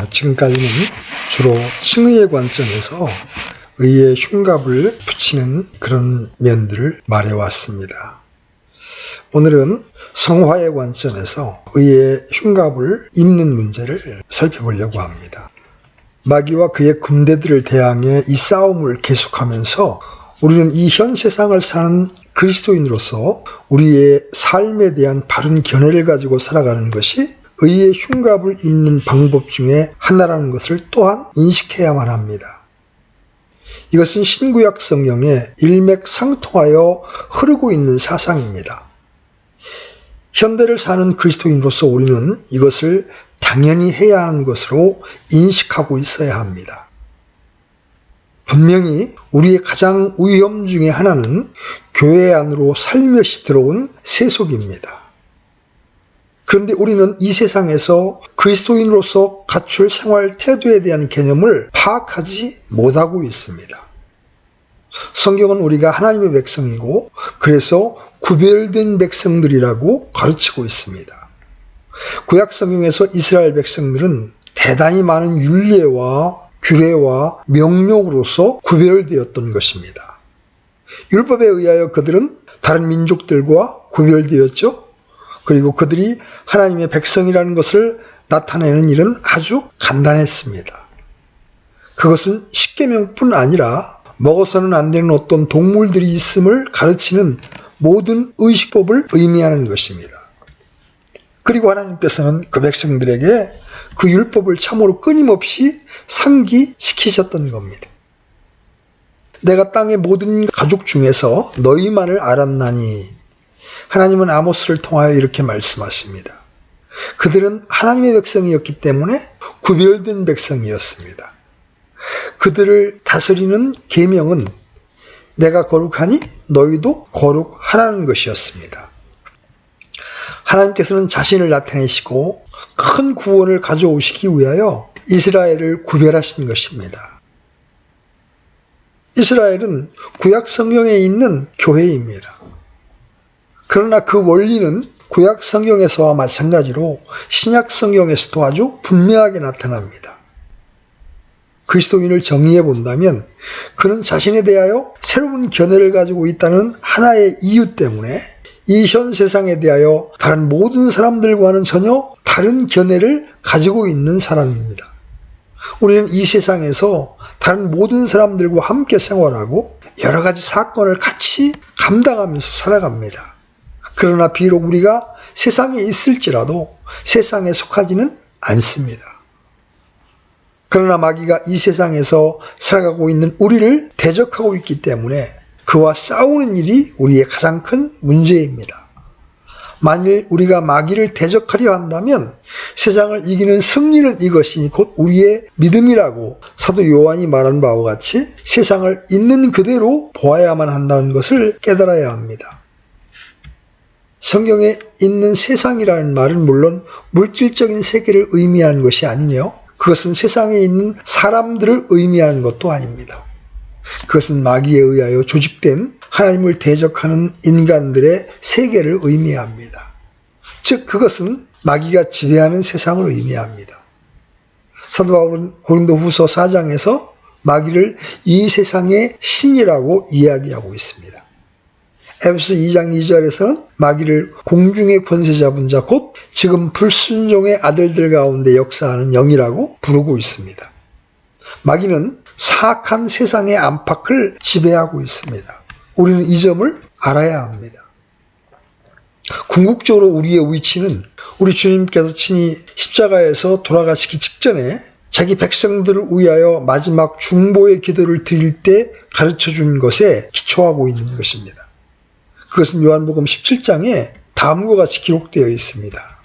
지금까지는 주로 칭의의 관점에서 의의 흉갑을 붙이는 그런 면들을 말해왔습니다. 오늘은 성화의 관점에서 의의 흉갑을 입는 문제를 살펴보려고 합니다. 마귀와 그의 군대들을 대항해 이 싸움을 계속하면서 우리는 이 현 세상을 사는 그리스도인으로서 우리의 삶에 대한 바른 견해를 가지고 살아가는 것이 의의 흉갑을 입는 방법 중에 하나라는 것을 또한 인식해야만 합니다. 이것은 신구약 성경에 일맥상통하여 흐르고 있는 사상입니다. 현대를 사는 그리스도인으로서 우리는 이것을 당연히 해야 하는 것으로 인식하고 있어야 합니다. 분명히 우리의 가장 위험 중에 하나는 교회 안으로 살며시 들어온 세속입니다. 그런데 우리는 이 세상에서 그리스도인으로서 갖출 생활 태도에 대한 개념을 파악하지 못하고 있습니다. 성경은 우리가 하나님의 백성이고 그래서 구별된 백성들이라고 가르치고 있습니다. 구약 성경에서 이스라엘 백성들은 대단히 많은 율례와 규례와 명령으로서 구별되었던 것입니다. 율법에 의하여 그들은 다른 민족들과 구별되었죠. 그리고 그들이 하나님의 백성이라는 것을 나타내는 일은 아주 간단했습니다. 그것은 십계명뿐 아니라 먹어서는 안 되는 어떤 동물들이 있음을 가르치는 모든 의식법을 의미하는 것입니다. 그리고 하나님께서는 그 백성들에게 그 율법을 참으로 끊임없이 상기시키셨던 겁니다. 내가 땅의 모든 가족 중에서 너희만을 알았나니 하나님은 아모스를 통하여 이렇게 말씀하십니다. 그들은 하나님의 백성이었기 때문에 구별된 백성이었습니다. 그들을 다스리는 계명은 내가 거룩하니 너희도 거룩하라는 것이었습니다. 하나님께서는 자신을 나타내시고 큰 구원을 가져오시기 위하여 이스라엘을 구별하신 것입니다. 이스라엘은 구약 성경에 있는 교회입니다. 그러나 그 원리는 구약 성경에서와 마찬가지로 신약 성경에서도 아주 분명하게 나타납니다. 그리스도인을 정의해 본다면 그는 자신에 대하여 새로운 견해를 가지고 있다는 하나의 이유 때문에 이 현 세상에 대하여 다른 모든 사람들과는 전혀 다른 견해를 가지고 있는 사람입니다. 우리는 이 세상에서 다른 모든 사람들과 함께 생활하고 여러 가지 사건을 같이 감당하면서 살아갑니다. 그러나 비록 우리가 세상에 있을지라도 세상에 속하지는 않습니다. 그러나 마귀가 이 세상에서 살아가고 있는 우리를 대적하고 있기 때문에 그와 싸우는 일이 우리의 가장 큰 문제입니다. 만일 우리가 마귀를 대적하려 한다면 세상을 이기는 승리는 이것이니 곧 우리의 믿음이라고 사도 요한이 말한 바와 같이 세상을 있는 그대로 보아야만 한다는 것을 깨달아야 합니다. 성경에 있는 세상이라는 말은 물론 물질적인 세계를 의미하는 것이 아니며 그것은 세상에 있는 사람들을 의미하는 것도 아닙니다. 그것은 마귀에 의하여 조직된 하나님을 대적하는 인간들의 세계를 의미합니다. 즉 그것은 마귀가 지배하는 세상을 의미합니다. 사도 바울은 고린도후서 4장에서 마귀를 이 세상의 신이라고 이야기하고 있습니다. 에베소 2장 2절에서는 마귀를 공중의 권세 잡은 자 곧 지금 불순종의 아들들 가운데 역사하는 영이라고 부르고 있습니다. 마귀는 사악한 세상의 안팎을 지배하고 있습니다. 우리는 이 점을 알아야 합니다. 궁극적으로 우리의 위치는 우리 주님께서 친히 십자가에서 돌아가시기 직전에 자기 백성들을 위하여 마지막 중보의 기도를 드릴 때 가르쳐준 것에 기초하고 있는 것입니다. 그것은 요한복음 17장에 다음과 같이 기록되어 있습니다.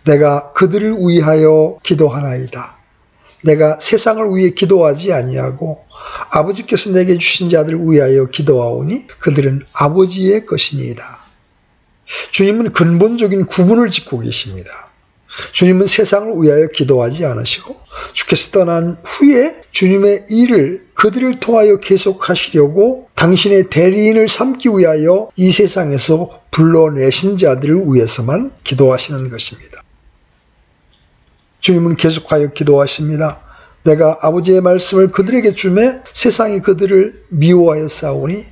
내가 그들을 위하여 기도하나이다. 내가 세상을 위해 기도하지 아니하고 아버지께서 내게 주신 자들을 위하여 기도하오니 그들은 아버지의 것이니이다. 주님은 근본적인 구분을 짓고 계십니다. 주님은 세상을 위하여 기도하지 않으시고 주께서 떠난 후에 주님의 일을 그들을 통하여 계속하시려고 당신의 대리인을 삼기 위하여 이 세상에서 불러내신 자들을 위해서만 기도하시는 것입니다. 주님은 계속하여 기도하십니다. 내가 아버지의 말씀을 그들에게 주매 세상이 그들을 미워하여 싸우니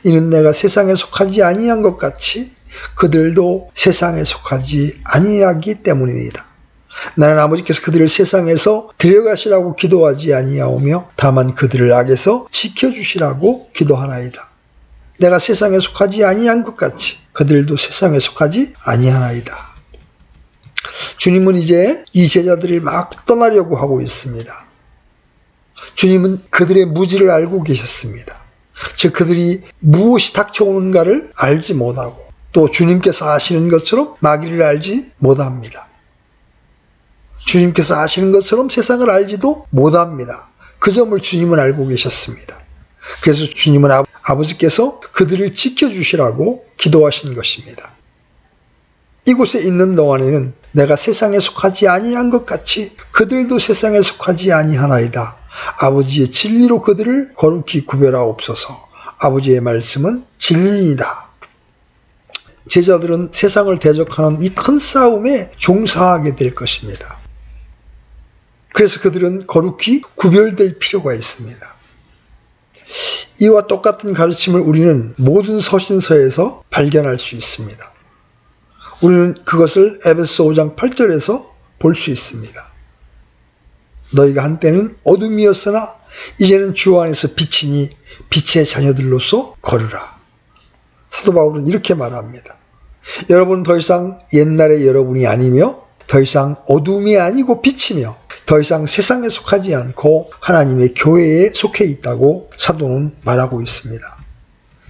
이는 내가 세상에 속하지 아니한 것 같이 그들도 세상에 속하지 아니하기 때문입니다. 나는 아버지께서 그들을 세상에서 데려가시라고 기도하지 아니하오며 다만 그들을 악에서 지켜주시라고 기도하나이다. 내가 세상에 속하지 아니한 것 같이 그들도 세상에 속하지 아니하나이다. 주님은 이제 이 제자들이 막 떠나려고 하고 있습니다. 주님은 그들의 무지를 알고 계셨습니다. 즉 그들이 무엇이 닥쳐오는가를 알지 못하고 또 주님께서 아시는 것처럼 마귀를 알지 못합니다. 주님께서 아시는 것처럼 세상을 알지도 못합니다. 그 점을 주님은 알고 계셨습니다. 그래서 주님은 아버지께서 그들을 지켜주시라고 기도하신 것입니다. 이곳에 있는 동안에는 내가 세상에 속하지 아니한 것 같이 그들도 세상에 속하지 아니하나이다. 아버지의 진리로 그들을 거룩히 구별하옵소서. 아버지의 말씀은 진리이다. 제자들은 세상을 대적하는 이 큰 싸움에 종사하게 될 것입니다. 그래서 그들은 거룩히 구별될 필요가 있습니다. 이와 똑같은 가르침을 우리는 모든 서신서에서 발견할 수 있습니다. 우리는 그것을 에베소 5장 8절에서 볼 수 있습니다. 너희가 한때는 어둠이었으나 이제는 주 안에서 빛이니 빛의 자녀들로서 걸으라. 사도 바울은 이렇게 말합니다. 여러분 더 이상 옛날의 여러분이 아니며 더 이상 어둠이 아니고 빛이며 더 이상 세상에 속하지 않고 하나님의 교회에 속해 있다고 사도는 말하고 있습니다.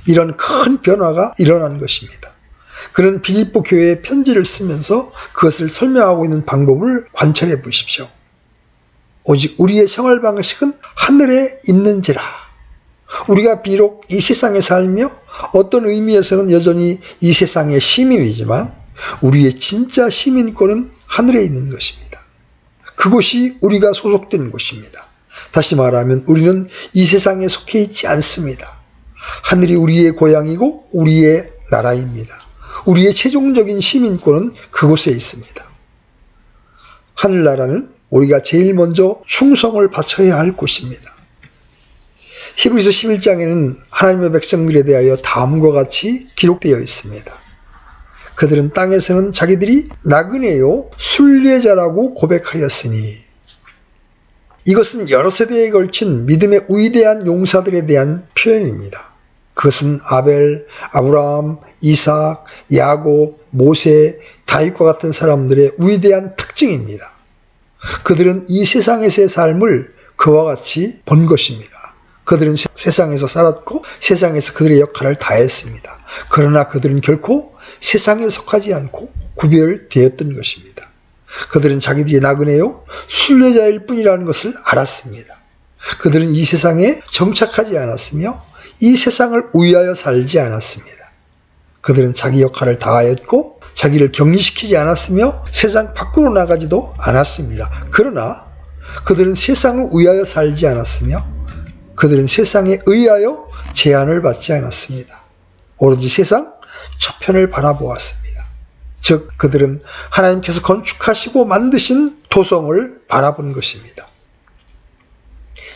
이런 큰 변화가 일어난 것입니다. 그는 빌립보 교회에 편지를 쓰면서 그것을 설명하고 있는 방법을 관찰해 보십시오. 오직 우리의 생활 방식은 하늘에 있는지라. 우리가 비록 이 세상에 살며 어떤 의미에서는 여전히 이 세상의 시민이지만 우리의 진짜 시민권은 하늘에 있는 것입니다. 그곳이 우리가 소속된 곳입니다. 다시 말하면 우리는 이 세상에 속해 있지 않습니다. 하늘이 우리의 고향이고 우리의 나라입니다. 우리의 최종적인 시민권은 그곳에 있습니다. 하늘나라는 우리가 제일 먼저 충성을 바쳐야 할 곳입니다. 히브리서 11장에는 하나님의 백성들에 대하여 다음과 같이 기록되어 있습니다. 그들은 땅에서는 자기들이 나그네요 순례자라고 고백하였으니 이것은 여러 세대에 걸친 믿음의 위대한 용사들에 대한 표현입니다. 그것은 아벨, 아브라함, 이삭, 야곱, 모세, 다윗과 같은 사람들의 위대한 특징입니다. 그들은 이 세상에서의 삶을 그와 같이 본 것입니다. 그들은 세상에서 살았고 세상에서 그들의 역할을 다했습니다. 그러나 그들은 결코 세상에 속하지 않고 구별되었던 것입니다. 그들은 자기들이 나그네요 순례자일 뿐이라는 것을 알았습니다. 그들은 이 세상에 정착하지 않았으며 이 세상을 위하여 살지 않았습니다. 그들은 자기 역할을 다하였고 자기를 격리시키지 않았으며 세상 밖으로 나가지도 않았습니다. 그러나 그들은 세상을 위하여 살지 않았으며 그들은 세상에 의하여 제한을 받지 않았습니다. 오로지 세상 저편을 바라보았습니다. 즉 그들은 하나님께서 건축하시고 만드신 도성을 바라본 것입니다.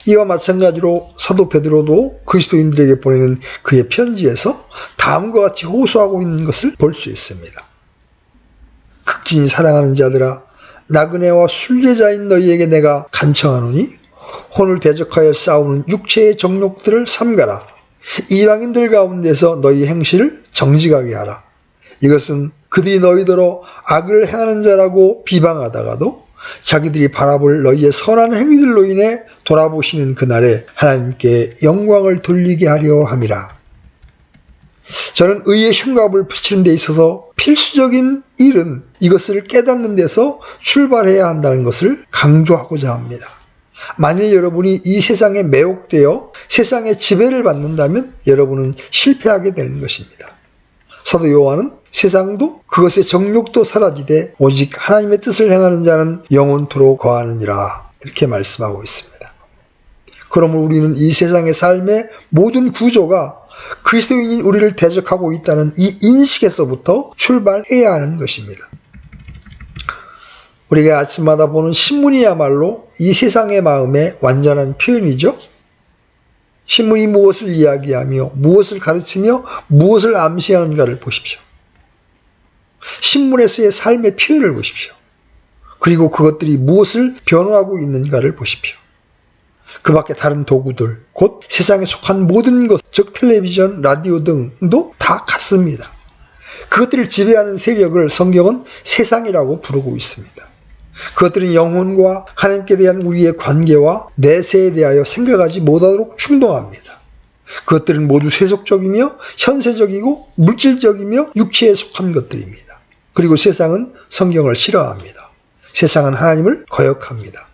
이와 마찬가지로 사도 베드로도 그리스도인들에게 보내는 그의 편지에서 다음과 같이 호소하고 있는 것을 볼 수 있습니다. 극진히 사랑하는 자들아 나그네와 순례자인 너희에게 내가 간청하노니 혼을 대적하여 싸우는 육체의 정욕들을 삼가라. 이방인들 가운데서 너희 행실을 정직하게 하라. 이것은 그들이 너희더러 악을 행하는 자라고 비방하다가도 자기들이 바라볼 너희의 선한 행위들로 인해 돌아보시는 그날에 하나님께 영광을 돌리게 하려 함이라. 저는 의의 흉갑을 붙이는 데 있어서 필수적인 일은 이것을 깨닫는 데서 출발해야 한다는 것을 강조하고자 합니다. 만일 여러분이 이 세상에 매혹되어 세상의 지배를 받는다면 여러분은 실패하게 되는 것입니다. 사도 요한은 세상도 그것의 정욕도 사라지되 오직 하나님의 뜻을 행하는 자는 영원토록 거하느니라 이렇게 말씀하고 있습니다. 그러므로 우리는 이 세상의 삶의 모든 구조가 그리스도인인 우리를 대적하고 있다는 이 인식에서부터 출발해야 하는 것입니다. 우리가 아침마다 보는 신문이야말로 이 세상의 마음의 완전한 표현이죠. 신문이 무엇을 이야기하며 무엇을 가르치며 무엇을 암시하는가를 보십시오. 신문에서의 삶의 표현을 보십시오. 그리고 그것들이 무엇을 변화하고 있는가를 보십시오. 그 밖에 다른 도구들, 곧 세상에 속한 모든 것, 즉 텔레비전, 라디오 등도 다 같습니다. 그것들을 지배하는 세력을 성경은 세상이라고 부르고 있습니다. 그것들은 영혼과 하나님께 대한 우리의 관계와 내세에 대하여 생각하지 못하도록 충동합니다. 그것들은 모두 세속적이며 현세적이고 물질적이며 육체에 속한 것들입니다. 그리고 세상은 성경을 싫어합니다. 세상은 하나님을 거역합니다.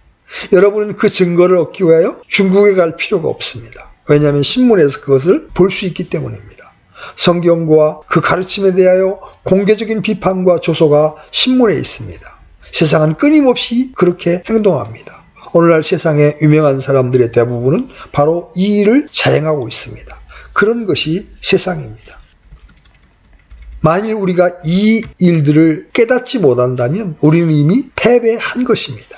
여러분은 그 증거를 얻기 위하여 중국에 갈 필요가 없습니다. 왜냐하면 신문에서 그것을 볼 수 있기 때문입니다. 성경과 그 가르침에 대하여 공개적인 비판과 조소가 신문에 있습니다. 세상은 끊임없이 그렇게 행동합니다. 오늘날 세상의 유명한 사람들의 대부분은 바로 이 일을 자행하고 있습니다. 그런 것이 세상입니다. 만일 우리가 이 일들을 깨닫지 못한다면 우리는 이미 패배한 것입니다.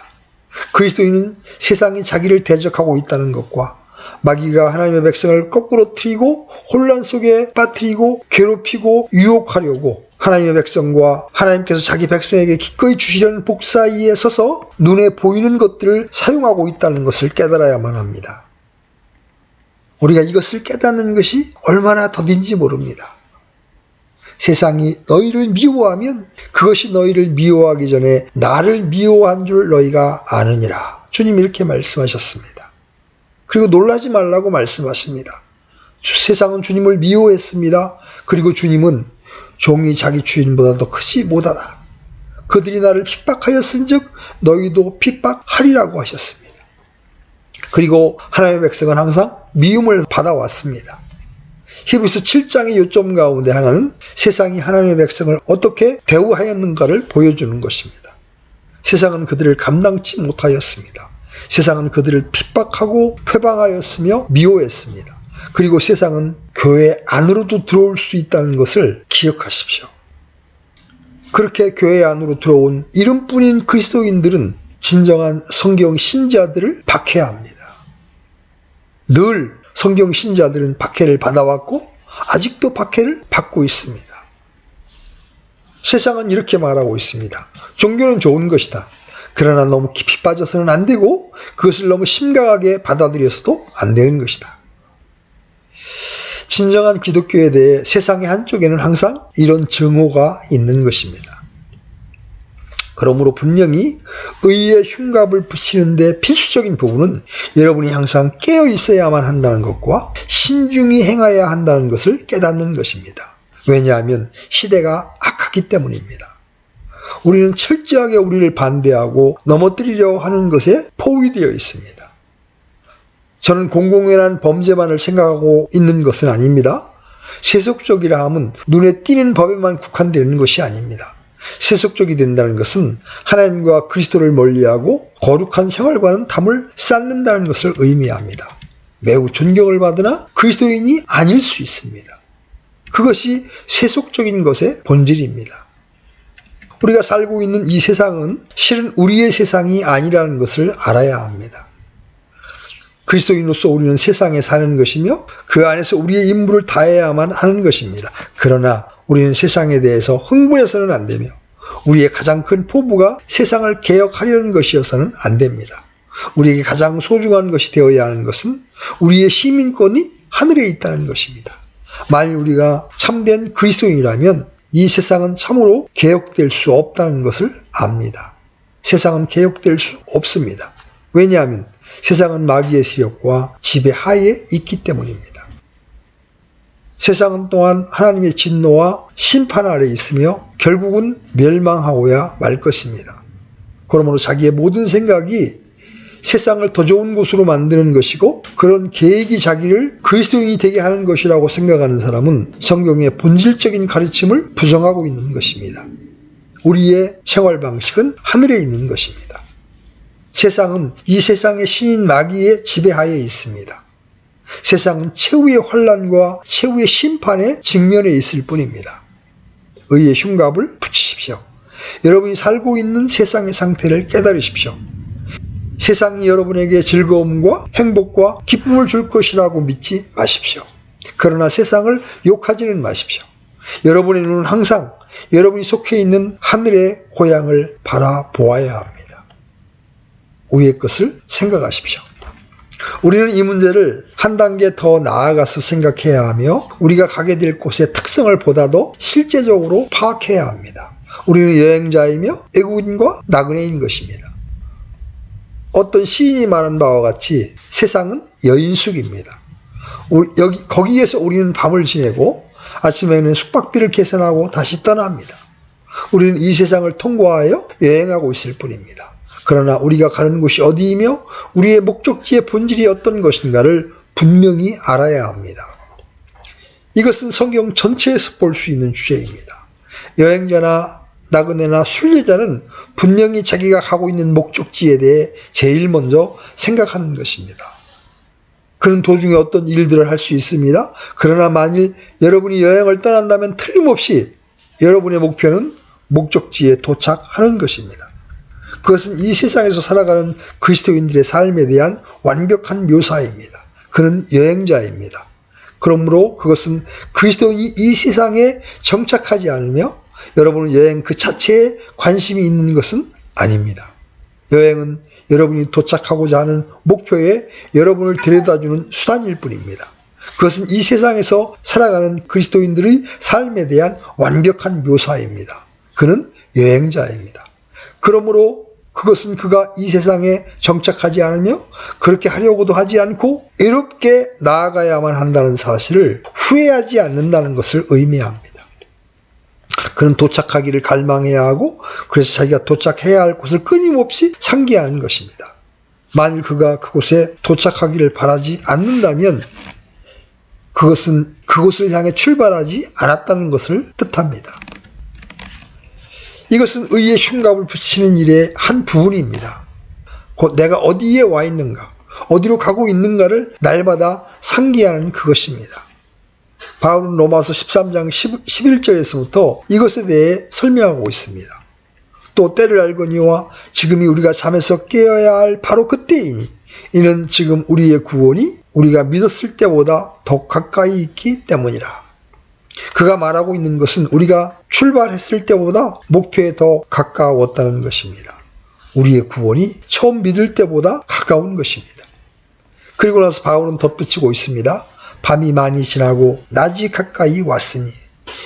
그리스도인은 세상이 자기를 대적하고 있다는 것과 마귀가 하나님의 백성을 거꾸로 트이고 혼란 속에 빠뜨리고 괴롭히고 유혹하려고 하나님의 백성과 하나님께서 자기 백성에게 기꺼이 주시려는 복 사이에 서서 눈에 보이는 것들을 사용하고 있다는 것을 깨달아야만 합니다. 우리가 이것을 깨닫는 것이 얼마나 더딘지 모릅니다. 세상이 너희를 미워하면 그것이 너희를 미워하기 전에 나를 미워한 줄 너희가 아느니라. 주님 이렇게 말씀하셨습니다. 그리고 놀라지 말라고 말씀하십니다. 세상은 주님을 미워했습니다. 그리고 주님은 종이 자기 주인보다 더 크지 못하다. 그들이 나를 핍박하였은즉 너희도 핍박하리라고 하셨습니다. 그리고 하나님의 백성은 항상 미움을 받아왔습니다. 히브리서 7장의 요점 가운데 하나는 세상이 하나님의 백성을 어떻게 대우하였는가를 보여주는 것입니다. 세상은 그들을 감당치 못하였습니다. 세상은 그들을 핍박하고 회방하였으며 미워했습니다. 그리고 세상은 교회 안으로도 들어올 수 있다는 것을 기억하십시오. 그렇게 교회 안으로 들어온 이름뿐인 그리스도인들은 진정한 성경 신자들을 박해합니다. 늘 성경 신자들은 박해를 받아왔고 아직도 박해를 받고 있습니다. 세상은 이렇게 말하고 있습니다. 종교는 좋은 것이다. 그러나 너무 깊이 빠져서는 안 되고 그것을 너무 심각하게 받아들여서도 안 되는 것이다. 진정한 기독교에 대해 세상의 한쪽에는 항상 이런 증오가 있는 것입니다. 그러므로 분명히 의의 흉갑을 붙이는 데 필수적인 부분은 여러분이 항상 깨어 있어야만 한다는 것과 신중히 행해야 한다는 것을 깨닫는 것입니다. 왜냐하면 시대가 악하기 때문입니다. 우리는 철저하게 우리를 반대하고 넘어뜨리려 하는 것에 포위되어 있습니다. 저는 공공연한 범죄만을 생각하고 있는 것은 아닙니다. 세속적이라 함은 눈에 띄는 법에만 국한되는 것이 아닙니다. 세속적이 된다는 것은 하나님과 그리스도를 멀리하고 거룩한 생활과는 담을 쌓는다는 것을 의미합니다. 매우 존경을 받으나 그리스도인이 아닐 수 있습니다. 그것이 세속적인 것의 본질입니다. 우리가 살고 있는 이 세상은 실은 우리의 세상이 아니라는 것을 알아야 합니다. 그리스도인으로서 우리는 세상에 사는 것이며 그 안에서 우리의 임무를 다해야만 하는 것입니다. 그러나 우리는 세상에 대해서 흥분해서는 안 되며 우리의 가장 큰 포부가 세상을 개혁하려는 것이어서는 안 됩니다. 우리에게 가장 소중한 것이 되어야 하는 것은 우리의 시민권이 하늘에 있다는 것입니다. 만일 우리가 참된 그리스도인이라면 이 세상은 참으로 개혁될 수 없다는 것을 압니다. 세상은 개혁될 수 없습니다. 왜냐하면 세상은 마귀의 세력과 지배하에 있기 때문입니다. 세상은 또한 하나님의 진노와 심판 아래 있으며 결국은 멸망하고야 말 것입니다. 그러므로 자기의 모든 생각이 세상을 더 좋은 곳으로 만드는 것이고 그런 계획이 자기를 그리스도인이 되게 하는 것이라고 생각하는 사람은 성경의 본질적인 가르침을 부정하고 있는 것입니다. 우리의 생활 방식은 하늘에 있는 것입니다. 세상은 이 세상의 신인 마귀의 지배하에 있습니다. 세상은 최후의 환난과 최후의 심판에 직면해 있을 뿐입니다. 의의 흉갑을 붙이십시오. 여러분이 살고 있는 세상의 상태를 깨달으십시오. 세상이 여러분에게 즐거움과 행복과 기쁨을 줄 것이라고 믿지 마십시오. 그러나 세상을 욕하지는 마십시오. 여러분의 눈은 항상 여러분이 속해 있는 하늘의 고향을 바라보아야 합니다. 위의 것을 생각하십시오. 우리는 이 문제를 한 단계 더 나아가서 생각해야 하며 우리가 가게 될 곳의 특성을 보다도 실제적으로 파악해야 합니다. 우리는 여행자이며 애국인과 나그네인 것입니다. 어떤 시인이 말한 바와 같이 세상은 여인숙입니다. 거기에서 우리는 밤을 지내고 아침에는 숙박비를 계산하고 다시 떠납니다. 우리는 이 세상을 통과하여 여행하고 있을 뿐입니다. 그러나 우리가 가는 곳이 어디이며 우리의 목적지의 본질이 어떤 것인가를 분명히 알아야 합니다. 이것은 성경 전체에서 볼 수 있는 주제입니다. 여행자나 나그네나 순례자는 분명히 자기가 가고 있는 목적지에 대해 제일 먼저 생각하는 것입니다. 그는 도중에 어떤 일들을 할 수 있습니다. 그러나 만일 여러분이 여행을 떠난다면 틀림없이 여러분의 목표는 목적지에 도착하는 것입니다. 그것은 이 세상에서 살아가는 그리스도인들의 삶에 대한 완벽한 묘사입니다. 그는 여행자입니다. 그러므로 그것은 그리스도인이 이 세상에 정착하지 않으며 여러분은 여행 그 자체에 관심이 있는 것은 아닙니다. 여행은 여러분이 도착하고자 하는 목표에 여러분을 데려다주는 수단일 뿐입니다. 그것은 이 세상에서 살아가는 그리스도인들의 삶에 대한 완벽한 묘사입니다. 그는 여행자입니다. 그러므로 그것은 그가 이 세상에 정착하지 않으며 그렇게 하려고도 하지 않고 애롭게 나아가야만 한다는 사실을 후회하지 않는다는 것을 의미합니다. 그는 도착하기를 갈망해야 하고 그래서 자기가 도착해야 할 곳을 끊임없이 상기하는 것입니다. 만일 그가 그곳에 도착하기를 바라지 않는다면 그것은 그곳을 향해 출발하지 않았다는 것을 뜻합니다. 이것은 의의 흉갑을 붙이는 일의 한 부분입니다. 곧 내가 어디에 와 있는가, 어디로 가고 있는가를 날마다 상기하는 그것입니다. 바울은 로마서 13장 11절에서부터 이것에 대해 설명하고 있습니다. 또 때를 알거니와 지금이 우리가 잠에서 깨어야 할 바로 그때이니 이는 지금 우리의 구원이 우리가 믿었을 때보다 더 가까이 있기 때문이라. 그가 말하고 있는 것은 우리가 출발했을 때보다 목표에 더 가까웠다는 것입니다. 우리의 구원이 처음 믿을 때보다 가까운 것입니다. 그리고 나서 바울은 덧붙이고 있습니다. 밤이 많이 지나고 낮이 가까이 왔으니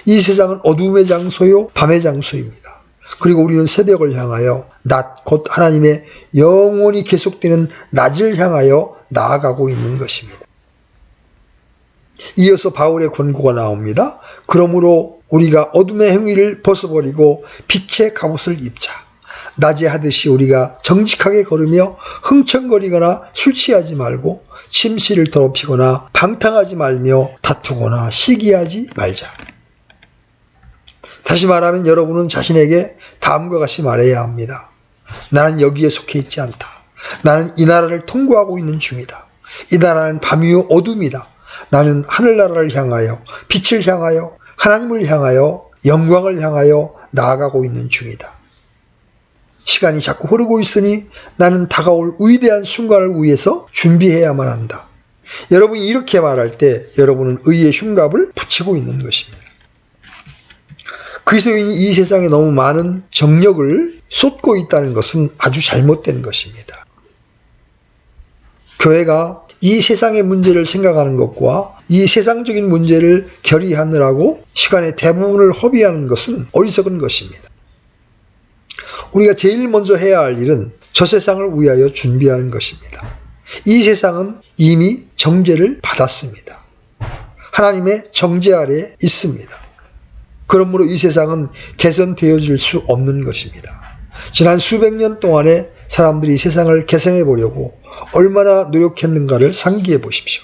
이 세상은 어둠의 장소요 밤의 장소입니다. 그리고 우리는 새벽을 향하여 낮 곧 하나님의 영원히 계속되는 낮을 향하여 나아가고 있는 것입니다. 이어서 바울의 권고가 나옵니다. 그러므로 우리가 어둠의 행위를 벗어버리고 빛의 갑옷을 입자. 낮에 하듯이 우리가 정직하게 걸으며 흥청거리거나 술 취하지 말고 침실을 더럽히거나 방탕하지 말며 다투거나 시기하지 말자. 다시 말하면 여러분은 자신에게 다음과 같이 말해야 합니다. 나는 여기에 속해 있지 않다. 나는 이 나라를 통과하고 있는 중이다. 이 나라는 밤이요 어둠이다. 나는 하늘나라를 향하여 빛을 향하여 하나님을 향하여 영광을 향하여 나아가고 있는 중이다. 시간이 자꾸 흐르고 있으니 나는 다가올 위대한 순간을 위해서 준비해야만 한다. 여러분이 이렇게 말할 때 여러분은 의의 흉갑을 붙이고 있는 것입니다. 그리스도인이 이 세상에 너무 많은 정력을 쏟고 있다는 것은 아주 잘못된 것입니다. 교회가 이 세상의 문제를 생각하는 것과 이 세상적인 문제를 결의하느라고 시간의 대부분을 허비하는 것은 어리석은 것입니다. 우리가 제일 먼저 해야 할 일은 저 세상을 위하여 준비하는 것입니다. 이 세상은 이미 정죄를 받았습니다. 하나님의 정죄 아래에 있습니다. 그러므로 이 세상은 개선되어질 수 없는 것입니다. 지난 수백 년 동안에 사람들이 세상을 개선해 보려고 얼마나 노력했는가를 상기해 보십시오.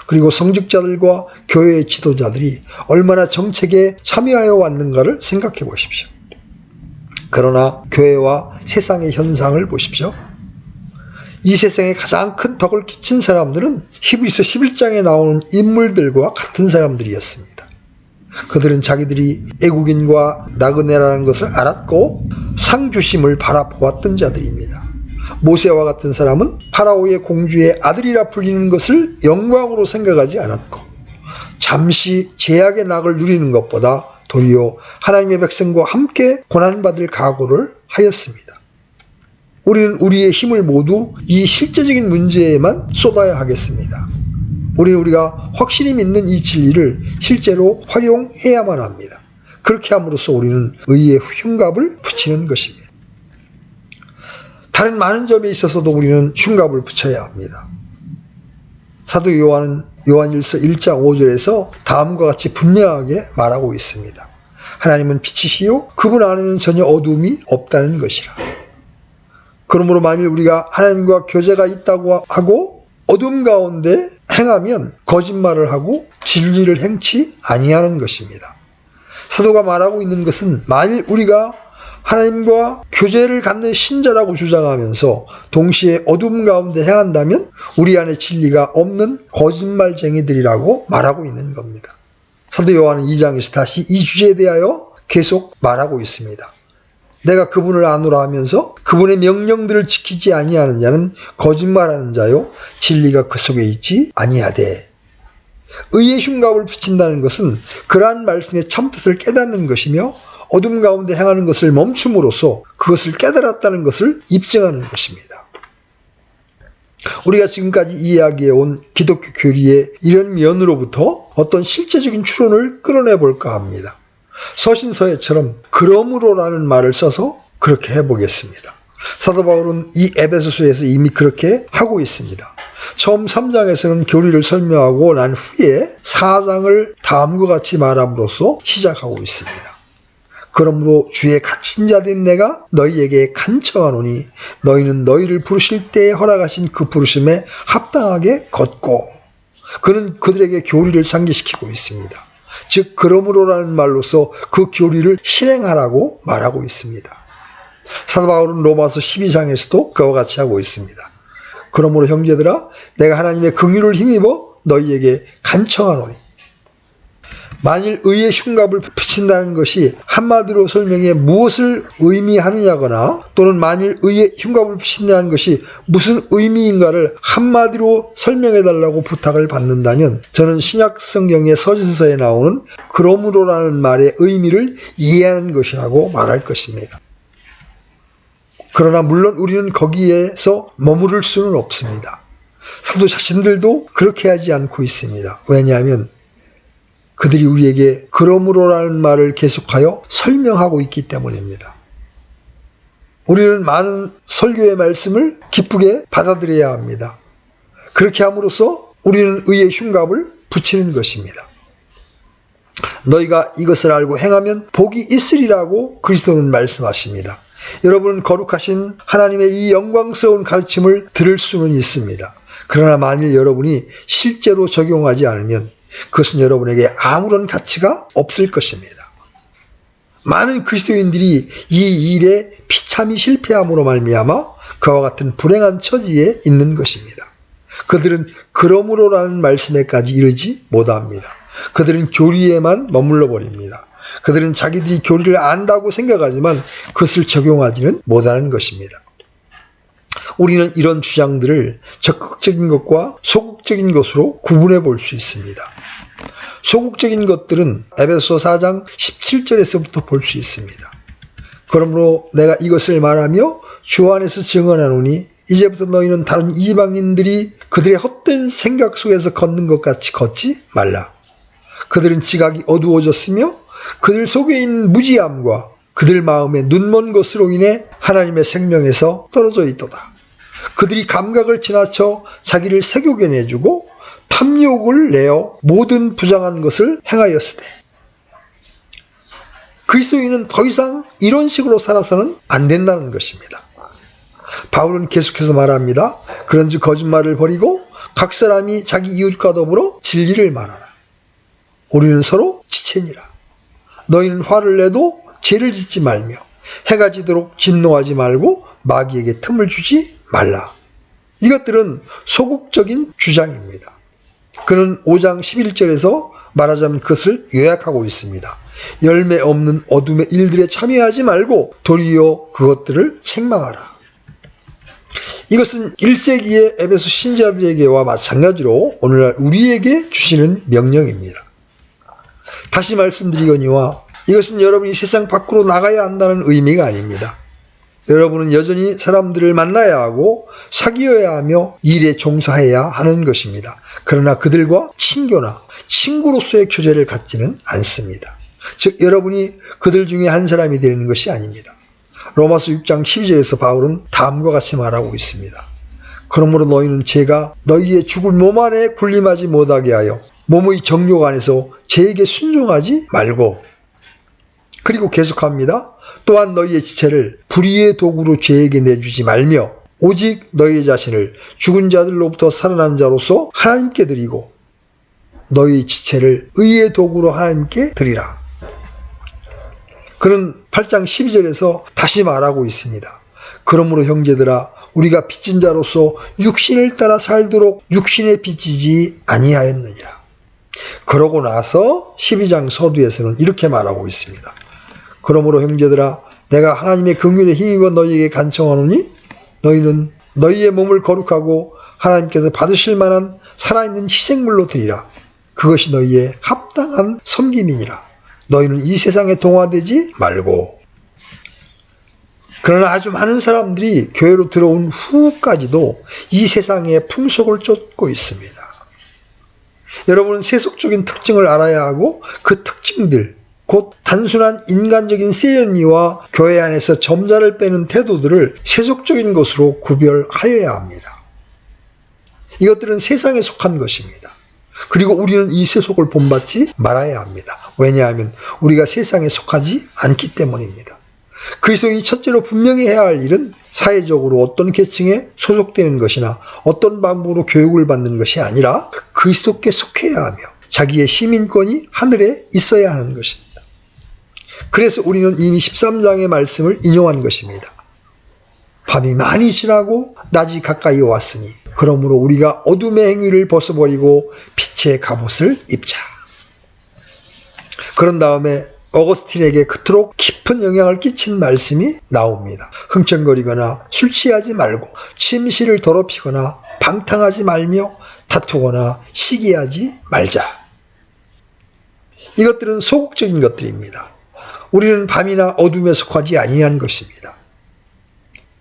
그리고 성직자들과 교회의 지도자들이 얼마나 정책에 참여하여 왔는가를 생각해 보십시오. 그러나 교회와 세상의 현상을 보십시오. 이 세상에 가장 큰 덕을 끼친 사람들은 히브리서 11장에 나오는 인물들과 같은 사람들이었습니다. 그들은 자기들이 애국인과 나그네라는 것을 알았고 상주심을 바라보았던 자들입니다. 모세와 같은 사람은 파라오의 공주의 아들이라 불리는 것을 영광으로 생각하지 않았고 잠시 제약의 낙을 누리는 것보다 도리어 하나님의 백성과 함께 고난받을 각오를 하였습니다. 우리는 우리의 힘을 모두 이 실제적인 문제에만 쏟아야 하겠습니다. 우리는 우리가 확실히 믿는 이 진리를 실제로 활용해야만 합니다. 그렇게 함으로써 우리는 의의 흉갑을 붙이는 것입니다. 다른 많은 점에 있어서도 우리는 흉갑을 붙여야 합니다. 사도 요한은 요한일서 1장 5절에서 다음과 같이 분명하게 말하고 있습니다. 하나님은 빛이시요 그분 안에는 전혀 어두움이 없다는 것이라. 그러므로 만일 우리가 하나님과 교제가 있다고 하고 어둠 가운데 행하면 거짓말을 하고 진리를 행치 아니하는 것입니다. 사도가 말하고 있는 것은 만일 우리가 하나님과 교제를 갖는 신자라고 주장하면서 동시에 어둠 가운데 행한다면 우리 안에 진리가 없는 거짓말쟁이들이라고 말하고 있는 겁니다. 사도 요한은 2장에서 다시 이 주제에 대하여 계속 말하고 있습니다. 내가 그분을 아노라 하면서 그분의 명령들을 지키지 아니하는 자는 거짓말하는 자요 진리가 그 속에 있지 아니하되. 의의 흉갑을 붙인다는 것은 그러한 말씀의 참뜻을 깨닫는 것이며 어둠 가운데 행하는 것을 멈춤으로써 그것을 깨달았다는 것을 입증하는 것입니다. 우리가 지금까지 이야기해온 기독교 교리의 이런 면으로부터 어떤 실제적인 추론을 끌어내 볼까 합니다. 서신서에처럼 그러므로라는 말을 써서 그렇게 해보겠습니다. 사도 바울은 이 에베소서에서 이미 그렇게 하고 있습니다. 처음 3장에서는 교리를 설명하고 난 후에 4장을 다음과 같이 말함으로써 시작하고 있습니다. 그러므로 주의 갇힌 자 된 내가 너희에게 간청하노니 너희는 너희를 부르실 때에 허락하신 그 부르심에 합당하게 걷고. 그는 그들에게 교리를 상기시키고 있습니다. 즉 그러므로라는 말로서 그 교리를 실행하라고 말하고 있습니다. 사도 바울은 로마서 12장에서도 그와 같이 하고 있습니다. 그러므로 형제들아 내가 하나님의 긍휼을 힘입어 너희에게 간청하노니. 만일 의의 흉갑을 붙인다는 것이 한마디로 설명해 무엇을 의미하느냐거나 또는 만일 의의 흉갑을 붙인다는 것이 무슨 의미인가를 한마디로 설명해달라고 부탁을 받는다면 저는 신약 성경의 서신서에 나오는 그러므로라는 말의 의미를 이해하는 것이라고 말할 것입니다. 그러나 물론 우리는 거기에서 머무를 수는 없습니다. 사도 자신들도 그렇게 하지 않고 있습니다. 왜냐하면 그들이 우리에게 그러므로라는 말을 계속하여 설명하고 있기 때문입니다. 우리는 많은 설교의 말씀을 기쁘게 받아들여야 합니다. 그렇게 함으로써 우리는 의의 흉갑을 붙이는 것입니다. 너희가 이것을 알고 행하면 복이 있으리라고 그리스도는 말씀하십니다. 여러분은 거룩하신 하나님의 이 영광스러운 가르침을 들을 수는 있습니다. 그러나 만일 여러분이 실제로 적용하지 않으면 그것은 여러분에게 아무런 가치가 없을 것입니다. 많은 그리스도인들이 이 일에 비참히 실패함으로 말미암아 그와 같은 불행한 처지에 있는 것입니다. 그들은 그러므로라는 말씀에까지 이르지 못합니다. 그들은 교리에만 머물러 버립니다. 그들은 자기들이 교리를 안다고 생각하지만 그것을 적용하지는 못하는 것입니다. 우리는 이런 주장들을 적극적인 것과 소극적인 것으로 구분해 볼 수 있습니다. 소극적인 것들은 에베소 4장 17절에서부터 볼 수 있습니다. 그러므로 내가 이것을 말하며 주 안에서 증언하노니 이제부터 너희는 다른 이방인들이 그들의 헛된 생각 속에서 걷는 것 같이 걷지 말라. 그들은 지각이 어두워졌으며 그들 속에 있는 무지함과 그들 마음에 눈먼 것으로 인해 하나님의 생명에서 떨어져 있도다. 그들이 감각을 지나쳐 자기를 세교게 내주고 탐욕을 내어 모든 부정한 것을 행하였으되. 그리스도인은 더 이상 이런 식으로 살아서는 안 된다는 것입니다. 바울은 계속해서 말합니다. 그런즉 거짓말을 버리고 각 사람이 자기 이웃과 더불어 진리를 말하라. 우리는 서로 지체니라. 너희는 화를 내도 죄를 짓지 말며 해가 지도록 진노하지 말고 마귀에게 틈을 주지 말라. 이것들은 소극적인 주장입니다. 그는 5장 11절에서 말하자면 그것을 요약하고 있습니다. 열매 없는 어둠의 일들에 참여하지 말고 도리어 그것들을 책망하라. 이것은 1세기의 에베소 신자들에게와 마찬가지로 오늘날 우리에게 주시는 명령입니다. 다시 말씀드리거니와 이것은 여러분이 세상 밖으로 나가야 한다는 의미가 아닙니다. 여러분은 여전히 사람들을 만나야 하고 사귀어야 하며 일에 종사해야 하는 것입니다. 그러나 그들과 친교나 친구로서의 교제를 갖지는 않습니다. 즉 여러분이 그들 중에 한 사람이 되는 것이 아닙니다. 로마서 6장 12절에서 바울은 다음과 같이 말하고 있습니다. 그러므로 너희는 제가 너희의 죽을 몸 안에 군림하지 못하게 하여 몸의 정욕 안에서 제에게 순종하지 말고, 그리고 계속합니다. 또한 너희의 지체를 불의의 도구로 죄에게 내주지 말며 오직 너희의 자신을 죽은 자들로부터 살아난 자로서 하나님께 드리고 너희의 지체를 의의 도구로 하나님께 드리라. 그는 8장 12절에서 다시 말하고 있습니다. 그러므로 형제들아 우리가 빚진 자로서 육신을 따라 살도록 육신에 빚지지 아니하였느니라. 그러고 나서 12장 서두에서는 이렇게 말하고 있습니다. 그러므로 형제들아 내가 하나님의 긍휼에 힘입어 너희에게 간청하노니 너희는 너희의 몸을 거룩하고 하나님께서 받으실 만한 살아있는 희생물로 드리라. 그것이 너희의 합당한 섬김이니라. 너희는 이 세상에 동화되지 말고. 그러나 아주 많은 사람들이 교회로 들어온 후까지도 이 세상의 풍속을 쫓고 있습니다. 여러분은 세속적인 특징을 알아야 하고 그 특징들, 곧 단순한 인간적인 세련미와 교회 안에서 점자를 빼는 태도들을 세속적인 것으로 구별하여야 합니다. 이것들은 세상에 속한 것입니다. 그리고 우리는 이 세속을 본받지 말아야 합니다. 왜냐하면 우리가 세상에 속하지 않기 때문입니다. 그리스도인이 첫째로 분명히 해야 할 일은 사회적으로 어떤 계층에 소속되는 것이나 어떤 방법으로 교육을 받는 것이 아니라 그리스도께 속해야 하며 자기의 시민권이 하늘에 있어야 하는 것입니다. 그래서 우리는 이미 13장의 말씀을 인용한 것입니다. 밤이 많이 지나고 낮이 가까이 왔으니 그러므로 우리가 어둠의 행위를 벗어버리고 빛의 갑옷을 입자. 그런 다음에 어거스틴에게 그토록 깊은 영향을 끼친 말씀이 나옵니다. 흥청거리거나 술 취하지 말고 침실을 더럽히거나 방탕하지 말며 다투거나 시기하지 말자. 이것들은 소극적인 것들입니다. 우리는 밤이나 어둠에 속하지 아니한 것입니다.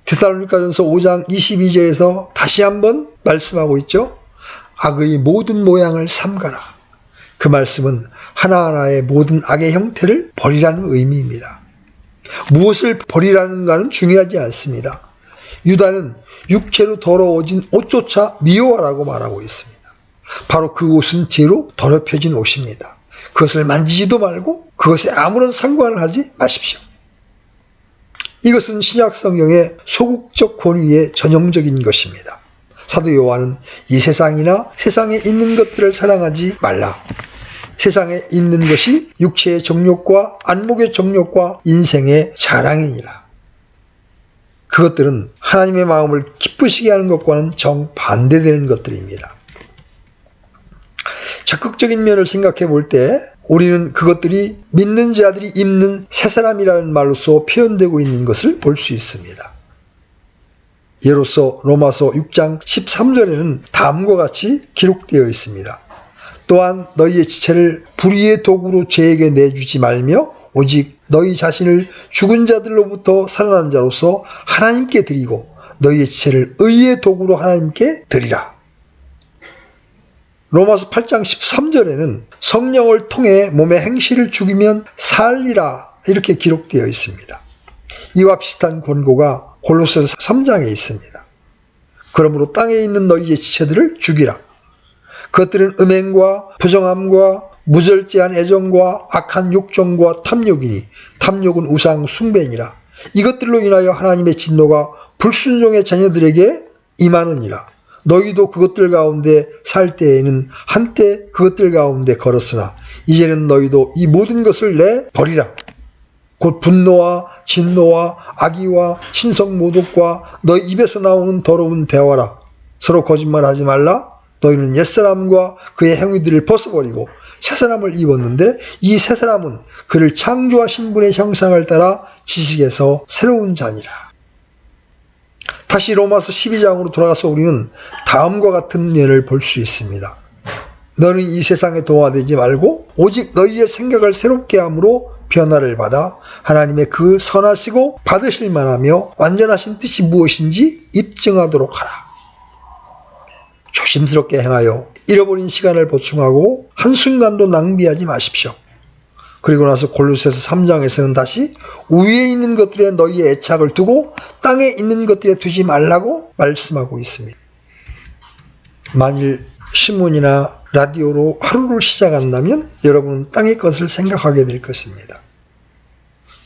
데살로니가전서 5장 22절에서 다시 한번 말씀하고 있죠. 악의 모든 모양을 삼가라. 그 말씀은 하나하나의 모든 악의 형태를 버리라는 의미입니다. 무엇을 버리라는가는 중요하지 않습니다. 유다는 육체로 더러워진 옷조차 미워하라고 말하고 있습니다. 바로 그 옷은 죄로 더럽혀진 옷입니다. 그것을 만지지도 말고 그것에 아무런 상관을 하지 마십시오. 이것은 신약 성경의 소극적 권위의 전형적인 것입니다. 사도 요한은 이 세상이나 세상에 있는 것들을 사랑하지 말라. 세상에 있는 것이 육체의 정욕과 안목의 정욕과 인생의 자랑이니라. 그것들은 하나님의 마음을 기쁘시게 하는 것과는 정반대되는 것들입니다. 적극적인 면을 생각해 볼 때 우리는 그것들이 믿는 자들이 입는 새사람이라는 말로서 표현되고 있는 것을 볼 수 있습니다. 예로서 로마서 6장 13절에는 다음과 같이 기록되어 있습니다. 또한 너희의 지체를 불의의 도구로 죄에게 내주지 말며 오직 너희 자신을 죽은 자들로부터 살아난 자로서 하나님께 드리고 너희의 지체를 의의 도구로 하나님께 드리라. 로마서 8장 13절에는 성령을 통해 몸의 행실을 죽이면 살리라 이렇게 기록되어 있습니다. 이와 비슷한 권고가 골로새서 3장에 있습니다. 그러므로 땅에 있는 너희의 지체들을 죽이라. 그것들은 음행과 부정함과 무절제한 애정과 악한 욕정과 탐욕이니 탐욕은 우상 숭배니라. 이것들로 인하여 하나님의 진노가 불순종의 자녀들에게 임하느니라. 너희도 그것들 가운데 살 때에는 한때 그것들 가운데 걸었으나 이제는 너희도 이 모든 것을 내버리라. 곧 분노와 진노와 악의와 신성모독과 너희 입에서 나오는 더러운 대화라. 서로 거짓말하지 말라. 너희는 옛사람과 그의 행위들을 벗어버리고 새사람을 입었는데 이 새사람은 그를 창조하신 분의 형상을 따라 지식에서 새로운 자니라. 다시 로마서 12장으로 돌아가서 우리는 다음과 같은 면을 볼 수 있습니다. 너는 이 세상에 동화되지 말고 오직 너희의 생각을 새롭게 함으로 변화를 받아 하나님의 그 선하시고 받으실 만하며 완전하신 뜻이 무엇인지 입증하도록 하라. 조심스럽게 행하여 잃어버린 시간을 보충하고 한순간도 낭비하지 마십시오. 그리고 나서 골로새서 3장에서는 다시 위에 있는 것들에 너희의 애착을 두고 땅에 있는 것들에 두지 말라고 말씀하고 있습니다. 만일 신문이나 라디오로 하루를 시작한다면 여러분은 땅의 것을 생각하게 될 것입니다.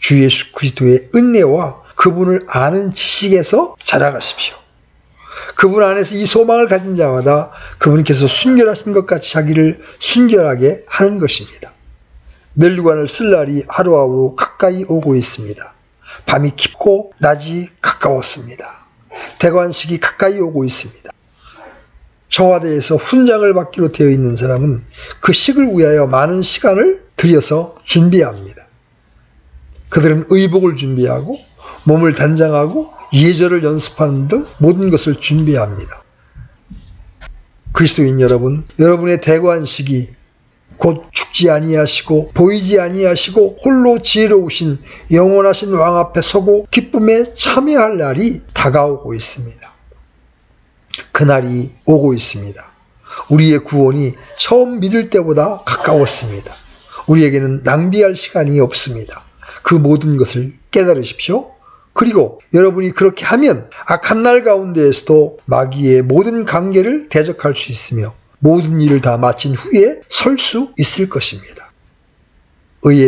주 예수 그리스도의 은혜와 그분을 아는 지식에서 자라가십시오. 그분 안에서 이 소망을 가진 자마다 그분께서 순결하신 것 같이 자기를 순결하게 하는 것입니다. 멸류관을 쓸 날이 하루하루 가까이 오고 있습니다. 밤이 깊고 낮이 가까웠습니다. 대관식이 가까이 오고 있습니다. 청와대에서 훈장을 받기로 되어 있는 사람은 그 식을 위하여 많은 시간을 들여서 준비합니다. 그들은 의복을 준비하고 몸을 단장하고 예절을 연습하는 등 모든 것을 준비합니다. 그리스도인 여러분, 여러분의 대관식이 곧 죽지 아니하시고 보이지 아니하시고 홀로 지혜로우신 영원하신 왕 앞에 서고 기쁨에 참여할 날이 다가오고 있습니다. 그날이 오고 있습니다. 우리의 구원이 처음 믿을 때보다 가까웠습니다. 우리에게는 낭비할 시간이 없습니다. 그 모든 것을 깨달으십시오. 그리고 여러분이 그렇게 하면 악한 날 가운데에서도 마귀의 모든 관계를 대적할 수 있으며 모든 일을 다 마친 후에 설 수 있을 것입니다. 의의